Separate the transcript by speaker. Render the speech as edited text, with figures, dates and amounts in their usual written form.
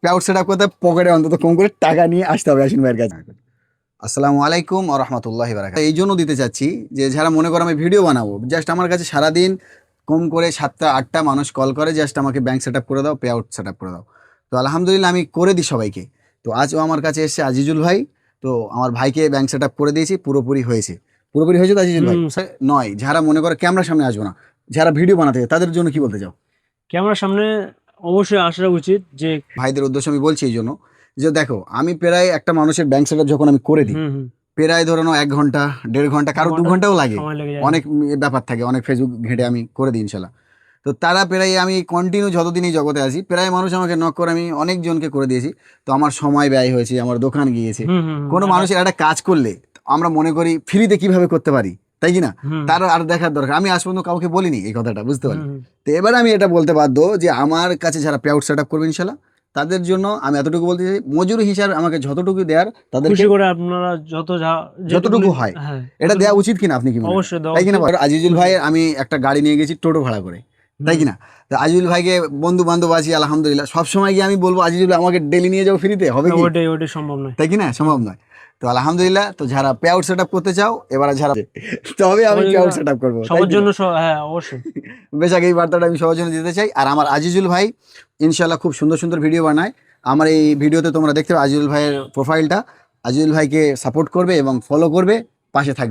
Speaker 1: Payout set up করতে পকেটে অন্তত কম করে টাকা নিয়ে আসতে হবে আসিন ভাইয়ের কাছে। আসসালামু আলাইকুম ওয়া রাহমাতুল্লাহি ওয়া বারাকাতুহু। এই জন্য দিতে চাচ্ছি যে যারা মনে করো আমি ভিডিও বানাবো, জাস্ট আমার কাছে সারাদিন কম করে 7টা-8টা মানুষ কল করে, জাস্ট আমাকে ব্যাংক সেট আপ করে দাও, পেআউট সেট আপ করে দাও। তো আলহামদুলিল্লাহ আমি করে দিই সবাইকে। তো আজও আমার কাছে এসেছে আজিজুল ভাই। তো আমার ভাইকে ব্যাংক সেট আপ করে দিয়েছি, পুরোপুরি হয়েছে। পুরোপুরি হয়েছে তো আজিজুল ভাই? নয়, যারা মনে করে ক্যামেরার সামনে আসবো না, যারা ভিডিও বানাতে চায়, তাদের জন্য কি বলতে চাও?
Speaker 2: ক্যামেরার সামনে অবশ্যই আসা উচিত। যে
Speaker 1: ভাইদের উদ্দেশ্যে আমি বলছি এই জন্য যে দেখো, আমি প্রায় একটা মানুষের ব্যাংক সেট আপ যখন আমি করে দিই, প্রায় ধরে নাও 1 ঘন্টা 1.5 ঘন্টা, কারো 2 ঘন্টাও লাগে,
Speaker 2: সময় লেগে যায়।
Speaker 1: অনেক ব্যাপার থাকে, অনেক ফেসবুক ঘেঁটে আমি করে দিই ইনশাল্লাহ। তো তারা প্রায় আমি কন্টিনিউ যতদিন এই জগতে আছি, প্রায় মানুষ আমাকে নক করে, আমি অনেকজনকে করে দিয়েছি। তো আমার সময় ব্যয় হয়েছে, আমার দোকান গিয়েছে। কোনো মানুষের একটা কাজ করলে আমরা মনে করি ফ্রিতে কিভাবে করতে পারি, তাই কি না? তার আর দেখার দরকার, আমি আজ পর্যন্ত কাউকে বলিনি এই কথাটা, বুঝতে পারি। তো এবার আমি এটা বলতে বাধ্য যে আমার কাছে যারা পেআউট সেট আপ করবে ইনশাল্লাহ, তাদের জন্য আমি এতটুকু বলতে চাই, মজুরি হিসাবে আমাকে যতটুকু দেওয়ার তাদের
Speaker 2: খুশি করে আপনারা
Speaker 1: যতটুকু হয় এটা দেওয়া উচিত কিনা, আপনি কি মনে করেন?
Speaker 2: অবশ্যই দেওয়া
Speaker 1: তাই কিনা?
Speaker 2: উচিত।
Speaker 1: আজিজুল ভাই আমি একটা গাড়ি নিয়ে গেছি টোটো ভাড়া করে, তাই কিনা? তো আজিজুল ভাইকে বন্ধু বান্ধব আছি আলহামদুলিল্লাহ, সবসময় গিয়ে আমি বলবো আজিজুল ভাই আমাকে ডেলি নিয়ে যাও ফ্রিতে, হবে কি?
Speaker 2: ওটাই সম্ভব নয়,
Speaker 1: তাই কিনা? সম্ভব নয়। তো আলহামদুলিল্লাহ, তো যারা পেআউট সেট আপ করতে চাও, এবার যারা তবে আমি পেআউট সেট আপ করবো
Speaker 2: সবার জন্য। হ্যাঁ অবশ্যই,
Speaker 1: বেশাক এই বার্তাটা আমি সবার জন্য দিতে চাই। আর আমার আজিজুল ভাই ইনশাল্লাহ খুব সুন্দর সুন্দর ভিডিও বানায়। আমার এই ভিডিওতে তোমরা দেখতে পাবে আজিজুল ভাইয়ের প্রোফাইলটা। আজিজুল ভাইকে সাপোর্ট করবে এবং ফলো করবে, পাশে থাকবে।